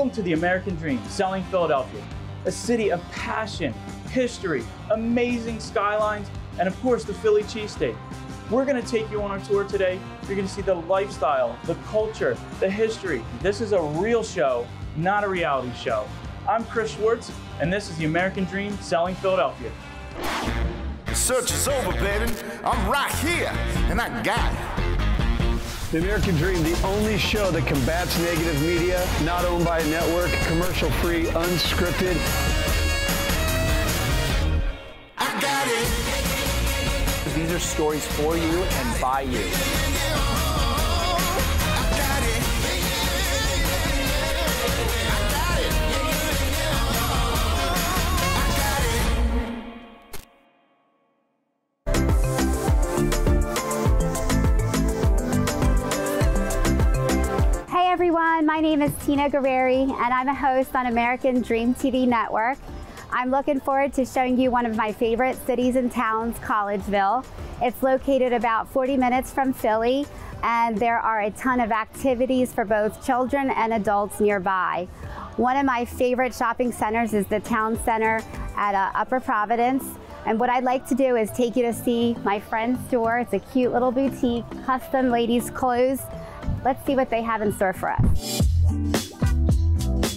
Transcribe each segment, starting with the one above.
Welcome to the American Dream, selling Philadelphia. A city of passion, history, amazing skylines, and of course the Philly cheesesteak. We're gonna take you on our tour today. You're gonna see the lifestyle, the culture, the history. This is a real show, not a reality show. I'm Chris Schwartz, and this is the American Dream, selling Philadelphia. The search is over, baby. I'm right here, and I got it. The American Dream, the only show that combats negative media, not owned by a network, commercial-free, unscripted. I got it. These are stories for you and by you. Hey everyone, my name is Tina Guerrieri and I'm a host on American Dream TV Network. I'm looking forward to showing you one of my favorite cities and towns, Collegeville. It's located about 40 minutes from Philly, and there are a ton of activities for both children and adults nearby. One of my favorite shopping centers is the Town Center at Upper Providence. And what I'd like to do is take you to see my friend's store. It's a cute little boutique, custom ladies' clothes. Let's see what they have in store for us.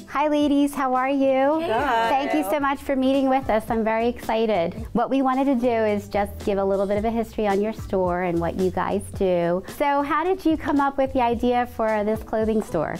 Hi ladies, how are you? Good. Thank you so much for meeting with us. I'm very excited. What we wanted to do is just give a little bit of a history on your store and what you guys do. So how did you come up with the idea for this clothing store?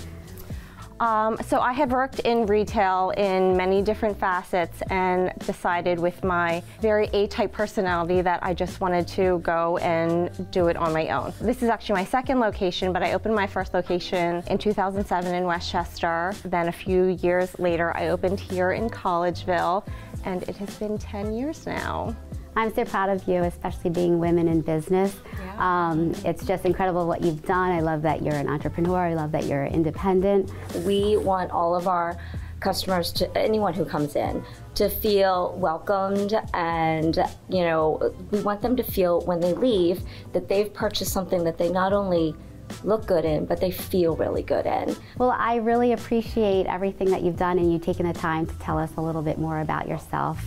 So I had worked in retail in many different facets and decided with my very A-type personality that I just wanted to go and do it on my own. This is actually my second location, but I opened my first location in 2007 in Westchester. Then a few years later, I opened here in Collegeville, and it has been 10 years now. I'm so proud of you, especially being women in business. Yeah. It's just incredible what you've done. I love that you're an entrepreneur. I love that you're independent. We want all of our customers, anyone who comes in, to feel welcomed, and we want them to feel when they leave that they've purchased something that they not only look good in, but they feel really good in. Well, I really appreciate everything that you've done and you taking the time to tell us a little bit more about yourself.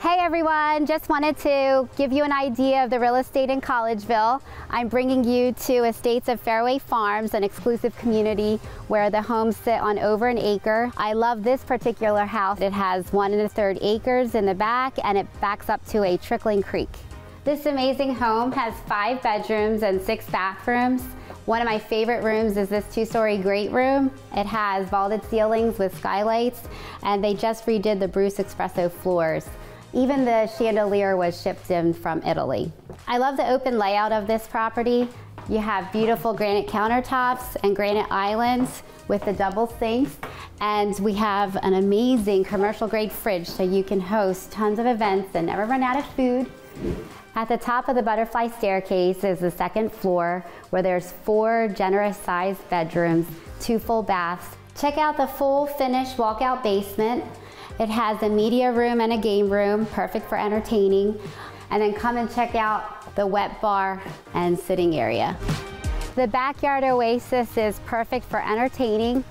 Hey everyone, just wanted to give you an idea of the real estate in Collegeville. I'm bringing you to Estates of Fairway Farms, an exclusive community where the homes sit on over an acre. I love this particular house. It has 1 1/3 acres in the back, and it backs up to a trickling creek. This amazing home has 5 bedrooms and 6 bathrooms. One of my favorite rooms is this 2-story great room. It has vaulted ceilings with skylights, and they just redid the Bruce Espresso floors. Even the chandelier was shipped in from Italy. I love the open layout of this property. You have beautiful granite countertops and granite islands with the double sinks, and we have an amazing commercial grade fridge so you can host tons of events and never run out of food. At the top of the butterfly staircase is the 2nd floor, where there's 4 generous sized bedrooms, 2 full baths. Check out the full finished walkout basement. It has a media room and a game room, perfect for entertaining. And then come and check out the wet bar and sitting area. The backyard oasis is perfect for entertaining.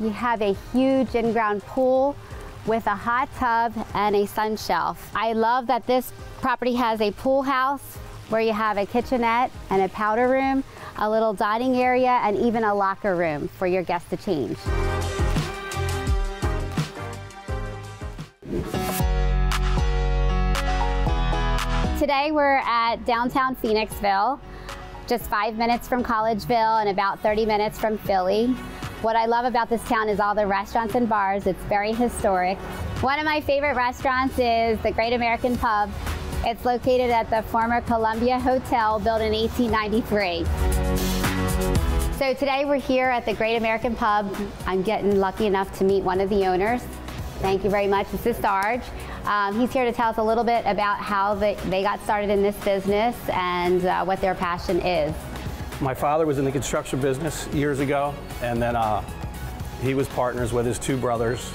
You have a huge in-ground pool with a hot tub and a sun shelf. I love that this property has a pool house where you have a kitchenette and a powder room, a little dining area, and even a locker room for your guests to change. Today we're at downtown Phoenixville, just 5 minutes from Collegeville and about 30 minutes from Philly. What I love about this town is all the restaurants and bars. It's very historic. One of my favorite restaurants is the Great American Pub. It's located at the former Columbia Hotel, built in 1893. So today we're here at the Great American Pub. I'm getting lucky enough to meet one of the owners. Thank you very much. This is Sarge. He's here to tell us a little bit about how they got started in this business and what their passion is. My father was in the construction business years ago, and then he was partners with his 2 brothers.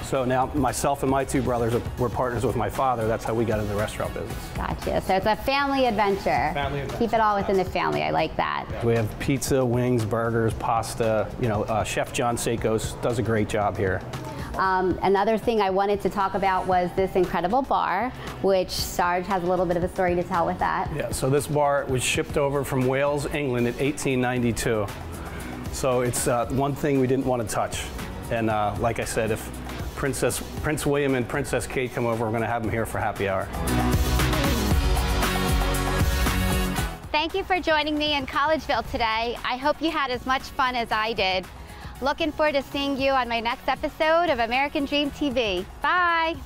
So now myself and my two brothers were partners with my father. That's how we got into the restaurant business. Gotcha. So it's a family adventure. Family adventure. Keep it all within the family. I like that. We have pizza, wings, burgers, pasta. You know, Chef John Sakos does a great job here. Another thing I wanted to talk about was this incredible bar, which Sarge has a little bit of a story to tell with that. Yeah, so this bar was shipped over from Wales, England in 1892. So it's one thing we didn't want to touch. And like I said, if Prince William and Princess Kate come over, we're going to have them here for happy hour. Thank you for joining me in Collegeville today. I hope you had as much fun as I did. Looking forward to seeing you on my next episode of American Dream TV. Bye.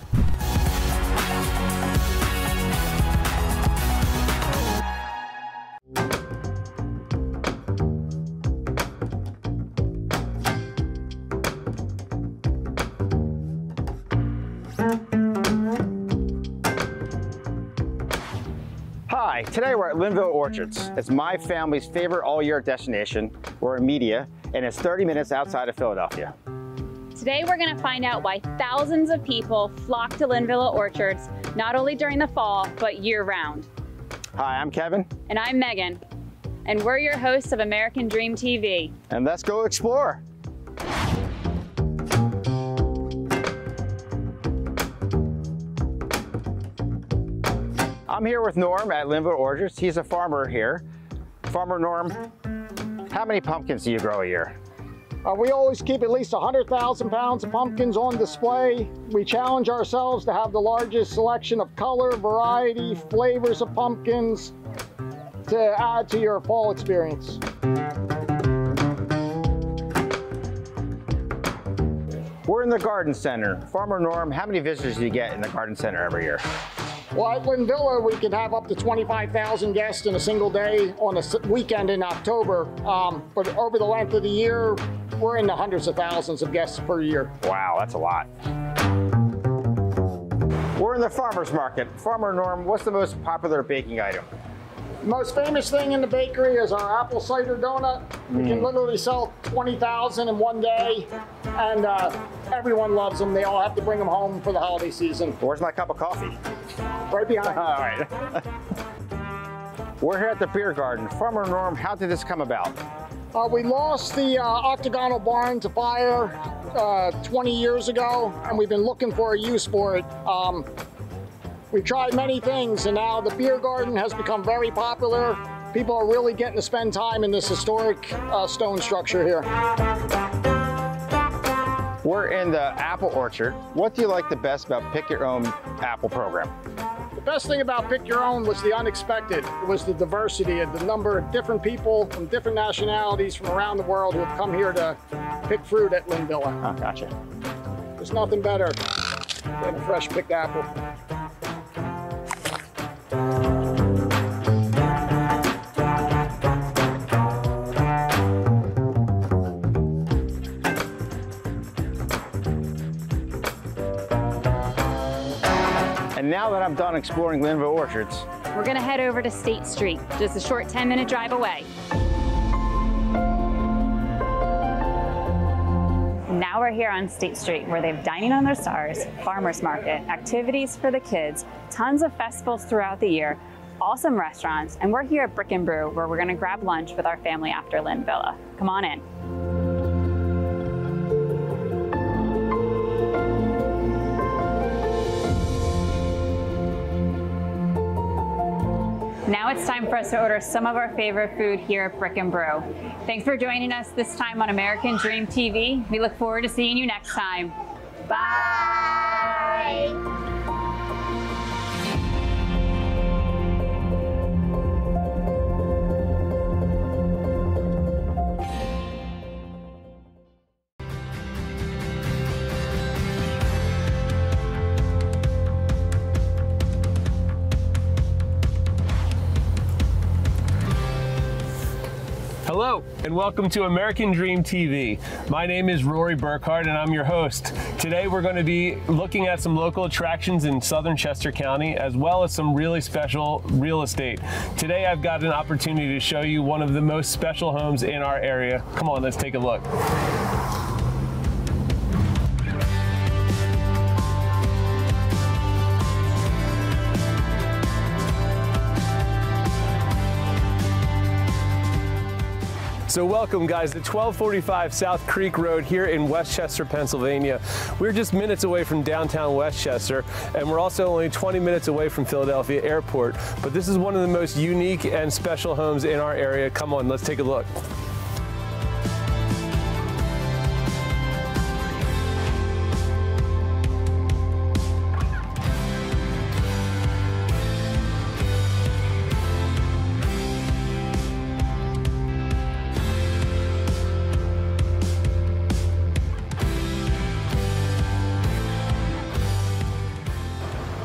Hi, today we're at Linvilla Orchards. It's my family's favorite all-year destination. We're in Media, and it's 30 minutes outside of Philadelphia. Today we're going to find out why thousands of people flock to Linvilla Orchards, not only during the fall, but year-round. Hi, I'm Kevin. And I'm Megan. And we're your hosts of American Dream TV. And let's go explore. I'm here with Norm at Linvilla Orchards. He's a farmer here. Farmer Norm, how many pumpkins do you grow a year? We always keep at least 100,000 pounds of pumpkins on display. We challenge ourselves to have the largest selection of color, variety, flavors of pumpkins to add to your fall experience. We're in the garden center. Farmer Norm, how many visitors do you get in the garden center every year? Well, at Linvilla, we can have up to 25,000 guests in a single day on a weekend in October. But over the length of the year, we're in the hundreds of thousands of guests per year. Wow, that's a lot. We're in the farmer's market. Farmer Norm, what's the most popular baking item? The most famous thing in the bakery is our apple cider donut. We can literally sell 20,000 in one day, and everyone loves them. They all have to bring them home for the holiday season. Where's my cup of coffee? Right behind. All right. We're here at the beer garden. Farmer Norm, how did this come about? We lost the octagonal barn to fire 20 years ago, and we've been looking for a use for it. We've tried many things, and now the beer garden has become very popular. People are really getting to spend time in this historic stone structure here. We're in the apple orchard. What do you like the best about Pick Your Own Apple program? The best thing about Pick Your Own was the unexpected. It was the diversity and the number of different people from different nationalities from around the world who have come here to pick fruit at Linvilla. Oh, gotcha. There's nothing better than a fresh picked apple. And now that I'm done exploring Linvilla Orchards, We're going to head over to State Street, just a short 10-minute drive away. Now we're here on State Street, where they have Dining on the Stars, farmers market, activities for the kids, tons of festivals throughout the year, awesome restaurants, and we're here at Brick Brew, where we're going to grab lunch with our family after Linvilla. Come on in. Now it's time for us to order some of our favorite food here at Brick Brew. Thanks for joining us this time on American Dream TV. We look forward to seeing you next time. Bye! Hello, and welcome to American Dream TV. My name is Rory Burkhardt, and I'm your host. Today we're going to be looking at some local attractions in southern Chester County, as well as some really special real estate. Today I've got an opportunity to show you one of the most special homes in our area. Come on, let's take a look. So welcome guys to 1245 South Creek Road here in Westchester, Pennsylvania. We're just minutes away from downtown Westchester, and we're also only 20 minutes away from Philadelphia Airport. But this is one of the most unique and special homes in our area. Come on, let's take a look.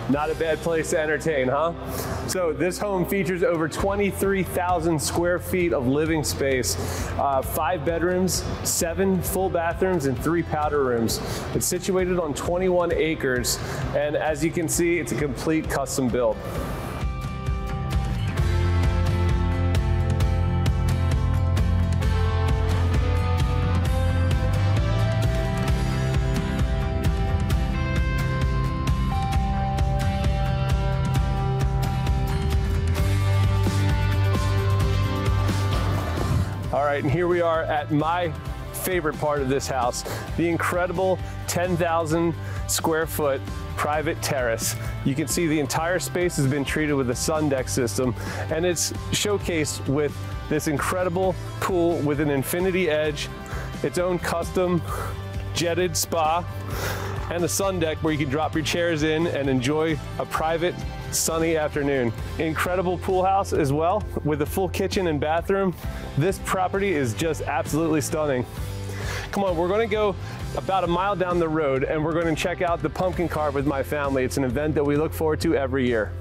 Not a bad place to entertain, huh? So this home features over 23,000 square feet of living space, 5 bedrooms, 7 full bathrooms, and 3 powder rooms. It's situated on 21 acres, and as you can see, it's a complete custom build. All right, and here we are at my favorite part of this house, the incredible 10,000 square foot private terrace. You can see the entire space has been treated with a sun deck system, and it's showcased with this incredible pool with an infinity edge, its own custom jetted spa, and a sun deck where you can drop your chairs in and enjoy a private sunny afternoon. Incredible pool house as well with a full kitchen and bathroom. This property is just absolutely stunning. Come on, we're going to go about a mile down the road and we're going to check out the pumpkin carve with my family. It's an event that we look forward to every year.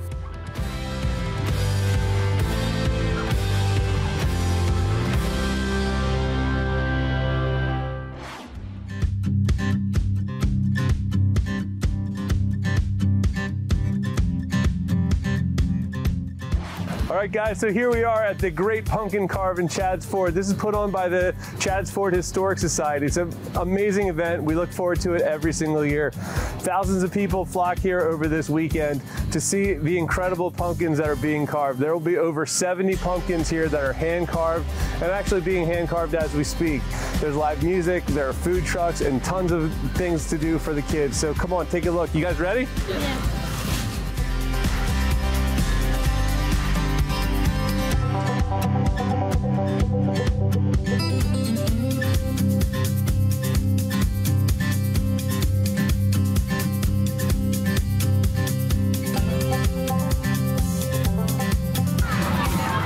All right guys, so here we are at the Great Pumpkin Carve in Chadds Ford. This is put on by the Chadds Ford Historic Society. It's an amazing event. We look forward to it every single year. Thousands of people flock here over this weekend to see the incredible pumpkins that are being carved. There will be over 70 pumpkins here that are hand carved and actually being hand carved as we speak. There's live music, there are food trucks, and tons of things to do for the kids. So come on, take a look. You guys ready? Yeah.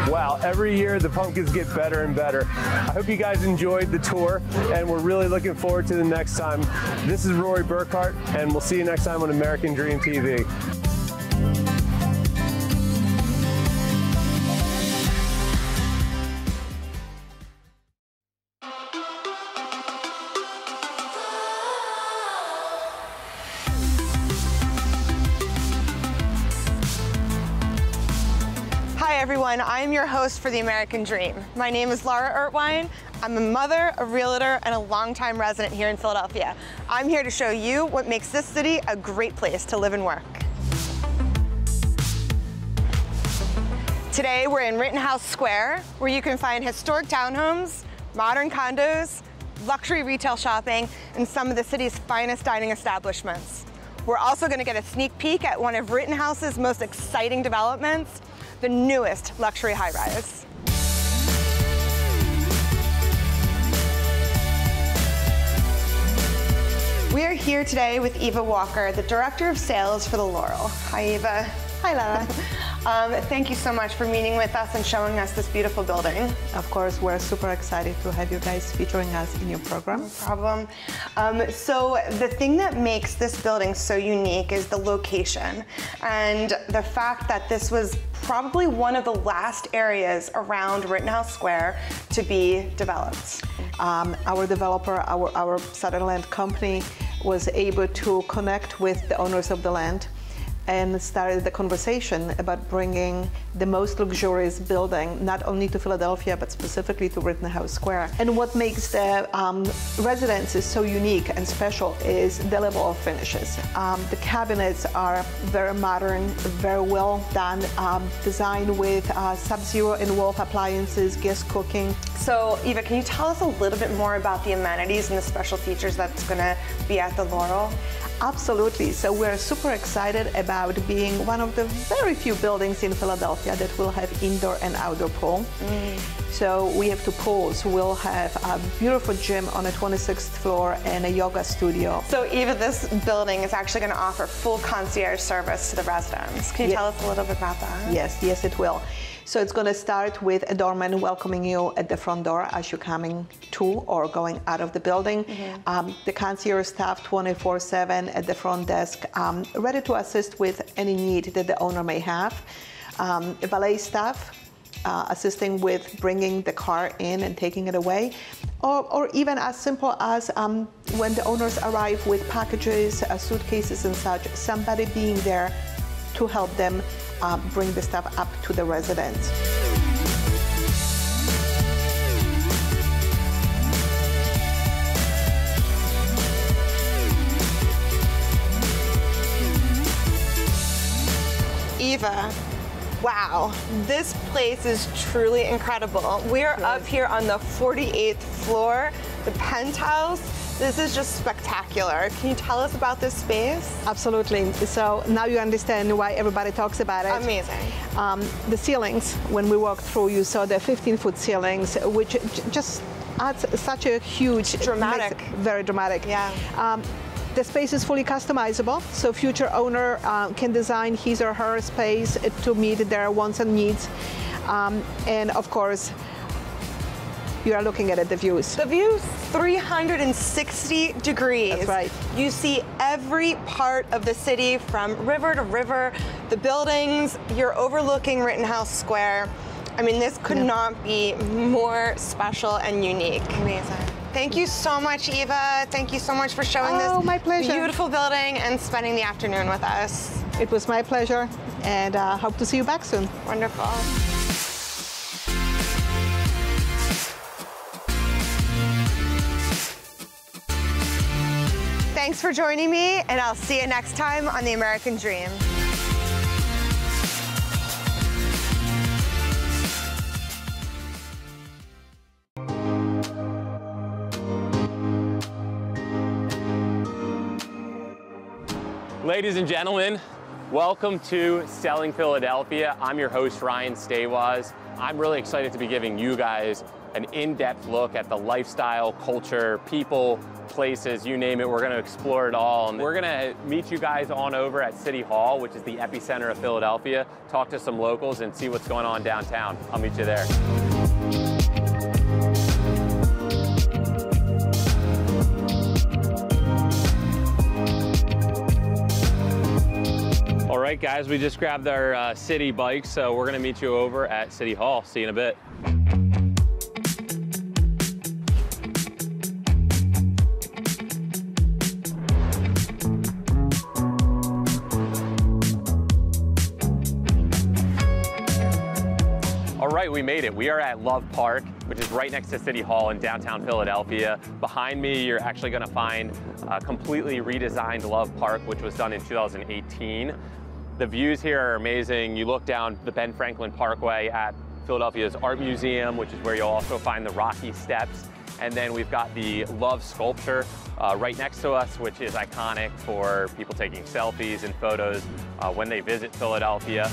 Wow, every year the pumpkins get better and better. I hope you guys enjoyed the tour, and we're really looking forward to the next time. This is Rory Burkhart, and we'll see you next time on American Dream TV. Hi everyone, I am your host for the American Dream. My name is Laura Ertwine. I'm a mother, a realtor, and a longtime resident here in Philadelphia. I'm here to show you what makes this city a great place to live and work. Today we're in Rittenhouse Square, where you can find historic townhomes, modern condos, luxury retail shopping, and some of the city's finest dining establishments. We're also going to get a sneak peek at one of Rittenhouse's most exciting developments, the newest luxury high-rise. We are here today with Eva Walker, the Director of Sales for the Laurel. Hi, Eva. Hi, Lara. Thank you so much for meeting with us and showing us this beautiful building. Of course, we're super excited to have you guys featuring us in your program. No problem. So the thing that makes this building so unique is the location and the fact that this was probably one of the last areas around Rittenhouse Square to be developed. Our developer, our Sutherland company, was able to connect with the owners of the land and started the conversation about bringing the most luxurious building, not only to Philadelphia, but specifically to Rittenhouse Square. And what makes the residences so unique and special is the level of finishes. The cabinets are very modern, very well done, designed with Sub-Zero and Wolf appliances, guest cooking. So Eva, can you tell us a little bit more about the amenities and the special features that's going to be at the Laurel? Absolutely. So we're super excited about being one of the very few buildings in Philadelphia that will have indoor and outdoor pool. So we have two pools. We'll have a beautiful gym on the 26th floor and a yoga studio. So Eva, this building is actually going to offer full concierge service to the residents. Can you tell us a little bit about that? Yes, it will. So it's going to start with a doorman welcoming you at the front door as you're coming to or going out of the building. The concierge staff 24/7 at the front desk, ready to assist with any need that the owner may have. Valet staff assisting with bringing the car in and taking it away. Or even as simple as when the owners arrive with packages, suitcases and such, somebody being there to help them bring the stuff up to the residents. Eva, wow, this place is truly incredible. We are up here on the 48th floor, the penthouse. This is just spectacular. Can you tell us about this space? Absolutely. So now you understand why everybody talks about it. Amazing. The ceilings, when we walked through, you saw the 15-foot ceilings, which just adds such a huge... Dramatic. Very dramatic. Yeah. The space is fully customizable, so future owner can design his or her space to meet their wants and needs. And of course, you are looking at the views. The views, 360 degrees. That's right. You see every part of the city from river to river, the buildings, you're overlooking Rittenhouse Square. I mean, this could not be more special and unique. Amazing. Thank you so much, Eva. Thank you so much for showing this my pleasure. Beautiful building and spending the afternoon with us. It was my pleasure, and hope to see you back soon. Wonderful. Thanks for joining me, and I'll see you next time on The American Dream. Ladies and gentlemen, welcome to Selling Philadelphia. I'm your host, Ryan Stawaz. I'm really excited to be giving you guys an in-depth look at the lifestyle, culture, people, places, you name it. We're going to explore it all. And we're going to meet you guys on over at City Hall, which is the epicenter of Philadelphia, talk to some locals and see what's going on downtown. I'll meet you there. All right, guys, we just grabbed our city bikes, so we're going to meet you over at City Hall. See you in a bit. All right, we made it. We are at Love Park, which is right next to City Hall in downtown Philadelphia. Behind me, you're actually going to find a completely redesigned Love Park, which was done in 2018. The views here are amazing. You look down the Ben Franklin Parkway at Philadelphia's Art Museum, which is where you'll also find the Rocky Steps. And then we've got the Love sculpture right next to us, which is iconic for people taking selfies and photos when they visit Philadelphia.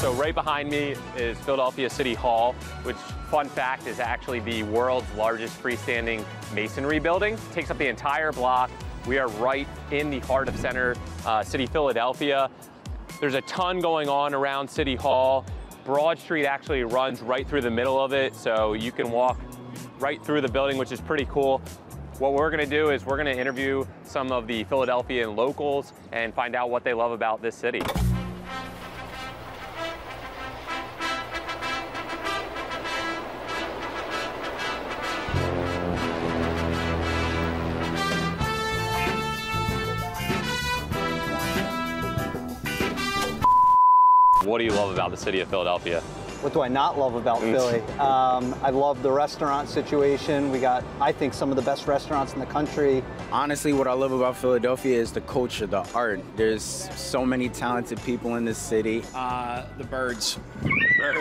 So right behind me is Philadelphia City Hall, which, fun fact, is actually the world's largest freestanding masonry building. It takes up the entire block. We are right in the heart of center city Philadelphia. There's a ton going on around City Hall. Broad Street actually runs right through the middle of it, so you can walk right through the building, which is pretty cool. What we're gonna do is we're gonna interview some of the Philadelphian locals and find out what they love about this city. What do you love about the city of Philadelphia? What do I not love about Philly? I love the restaurant situation. We got, I think, some of the best restaurants in the country. Honestly, what I love about Philadelphia is the culture, the art. There's so many talented people in this city. The birds.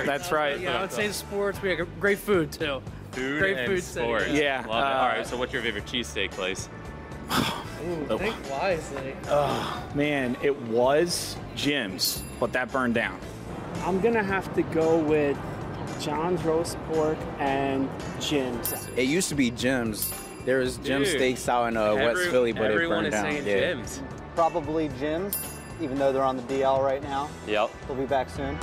That's right. Yeah, I would say sports. We have great food, too. Great food sports. City. Yeah. Love it. All right, so what's your favorite cheesesteak place? Ooh, think wisely. Oh, man, it was Jim's, but that burned down. I'm gonna have to go with John's Roast Pork and Jim's. It used to be Jim's. There was Jim's Steaks out in West Philly, but it burned down. Everyone is saying Jim's. Probably Jim's, even though they're on the DL right now. Yep. They'll be back soon.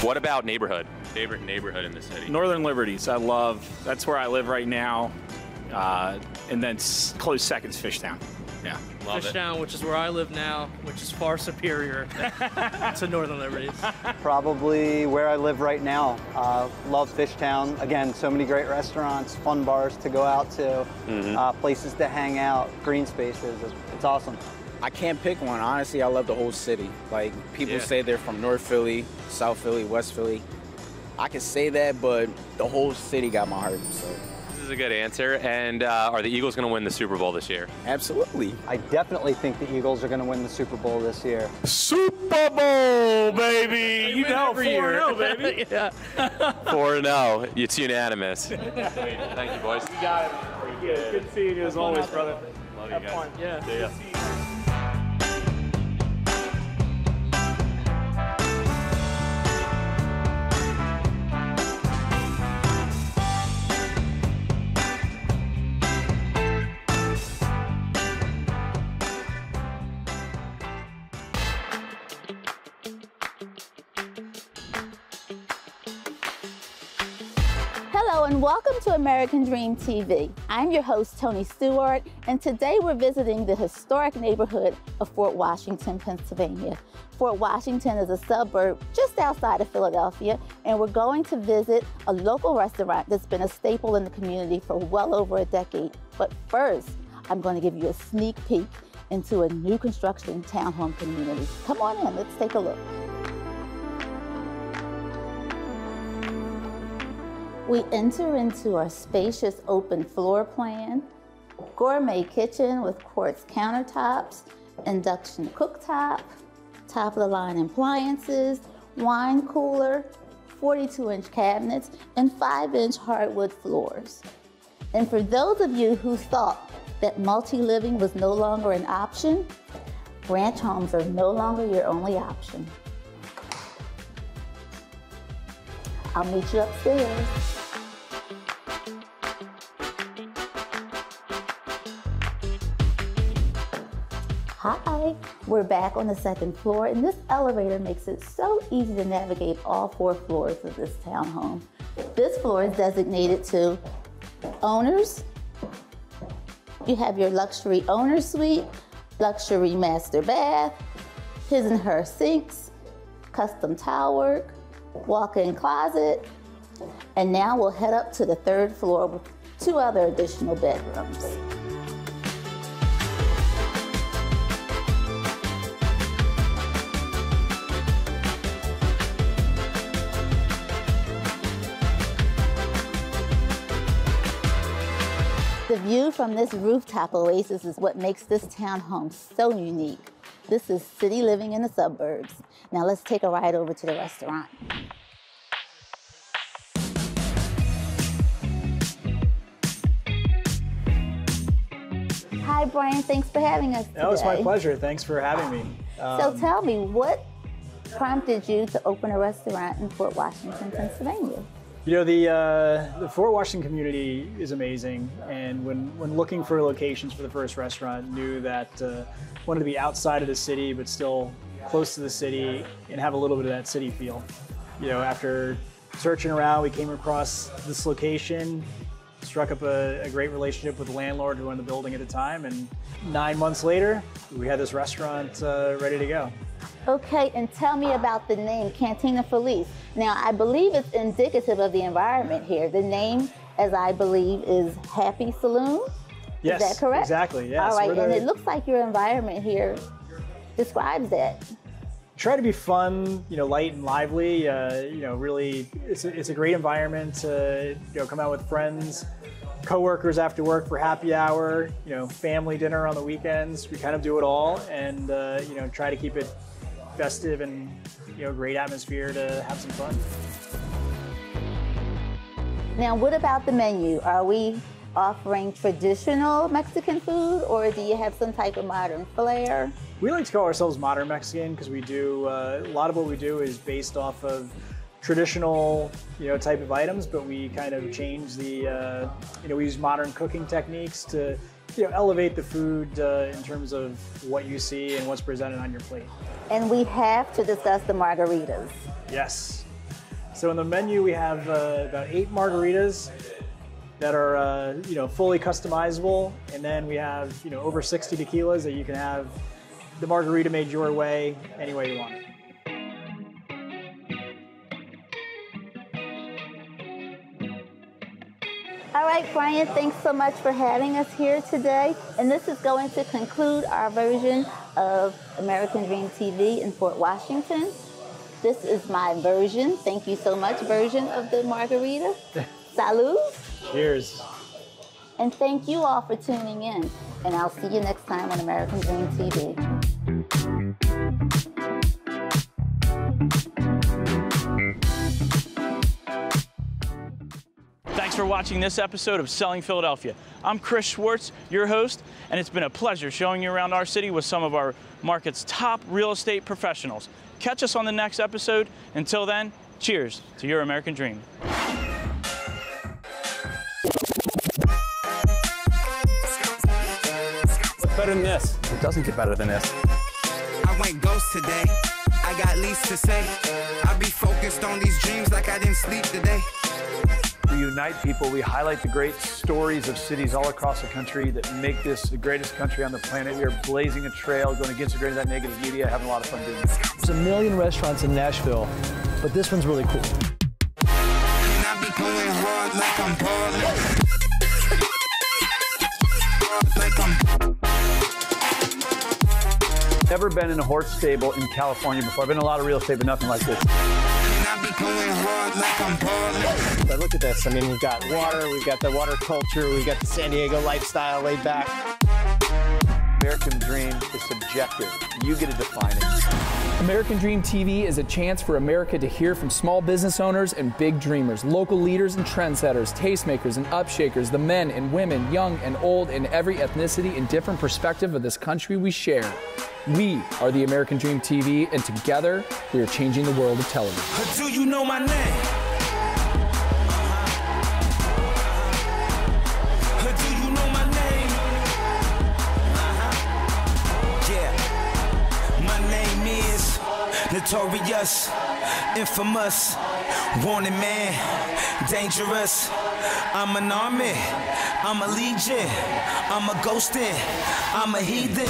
What about neighborhood? Favorite neighborhood in the city? Northern Liberties, I love. That's where I live right now. And then close second's Fishtown. Yeah. Love Fishtown, which is where I live now, which is far superior to Northern Liberties. Probably where I live right now. Love Fishtown. Again, so many great restaurants, fun bars to go out to, places to hang out, green spaces. It's awesome. I can't pick one. Honestly, I love the whole city. Like, people say they're from North Philly, South Philly, West Philly. I can say that, but the whole city got my heart, so. This is a good answer. And are the Eagles going to win the Super Bowl this year? Absolutely. I definitely think the Eagles are going to win the Super Bowl this year. Super Bowl, baby! You know, 4-0, baby. Yeah. 4-0. It's unanimous. Thank you, boys. You got it. Good seeing you as always, brother. Love you guys. Yeah. See ya. Hello and welcome to American Dream TV. I'm your host, Tony Stewart, and today we're visiting the historic neighborhood of Fort Washington, Pennsylvania. Fort Washington is a suburb just outside of Philadelphia, and we're going to visit a local restaurant that's been a staple in the community for well over a decade. But first, I'm going to give you a sneak peek into a new construction townhome community. Come on in, let's take a look. We enter into our spacious open floor plan, gourmet kitchen with quartz countertops, induction cooktop, top-of-the-line appliances, wine cooler, 42-inch cabinets, and 5-inch hardwood floors. And for those of you who thought that multi-living was no longer an option, ranch homes are no longer your only option. I'll meet you upstairs. Hi, we're back on the second floor, and this elevator makes it so easy to navigate all 4 floors of this townhome. This floor is designated to owners. You have your luxury owner suite, luxury master bath, his and her sinks, custom tile work, walk-in closet, and now we'll head up to the 3rd floor with 2 other additional bedrooms. The view from this rooftop oasis is what makes this townhome so unique. This is city living in the suburbs. Now let's take a ride over to the restaurant. Hi, Brian. Thanks for having us today. No, it's my pleasure. Thanks for having me. So tell me, what prompted you to open a restaurant in Fort Washington, Pennsylvania? You know, the Fort Washington community is amazing, and when looking for locations for the first restaurant, knew that wanted to be outside of the city, but still close to the city and have a little bit of that city feel. You know, after searching around, we came across this location, struck up a great relationship with the landlord who owned the building at the time, and 9 months later, we had this restaurant ready to go. Okay, and tell me about the name, Cantina Felice. Now, I believe it's indicative of the environment here. The name, as I believe, is Happy Saloon? Yes, is that correct? Exactly, yes. All right, and it looks like your environment here describes that. Try to be fun, light and lively. Really, it's a great environment to come out with friends, coworkers after work for happy hour. Family dinner on the weekends. We kind of do it all, and try to keep it festive and great atmosphere to have some fun. Now, what about the menu? Are we offering traditional Mexican food, or do you have some type of modern flair? We like to call ourselves modern Mexican because we do a lot of what we do is based off of traditional type of items, but we kind of change the we use modern cooking techniques to elevate the food in terms of what you see and what's presented on your plate. And we have to discuss the margaritas. Yes. So in the menu we have about 8 margaritas that are fully customizable, and then we have over 60 tequilas that you can have the margarita made your way, any way you want it. All right, Brian, thanks so much for having us here today. And this is going to conclude our version of American Dream TV in Fort Washington. This is my version, thank you so much, version of the margarita. Salud. Cheers. And thank you all for tuning in. And I'll see you next time on American Dream TV. Thanks for watching this episode of Selling Philadelphia. I'm Chris Schwartz, your host, and it's been a pleasure showing you around our city with some of our market's top real estate professionals. Catch us on the next episode. Until then, cheers to your American dream. Better than this. It doesn't get better than this. I went ghost today. I got least to say. I be focused on these dreams like I didn't sleep today. We unite people. We highlight the great stories of cities all across the country that make this the greatest country on the planet. We are blazing a trail, going against the grain of that negative media, having a lot of fun doing it. There's a million restaurants in Nashville, but this one's really cool. And I be going hard like I'm balling. Never been in a horse stable in California before. I've been in a lot of real estate, but nothing like this. But look at this. I mean, we've got water, we've got the water culture, we've got the San Diego lifestyle laid back. American dream is subjective. You get to define it. American Dream TV is a chance for America to hear from small business owners and big dreamers, local leaders and trendsetters, tastemakers and upshakers, the men and women, young and old, in every ethnicity and different perspective of this country we share. We are the American Dream TV, and together we are changing the world of television. Do you know my name? Do you know my name? Yeah, my name is notorious, infamous, wanted man, dangerous. I'm an army, I'm a legion, I'm a ghostin', I'm a heathen.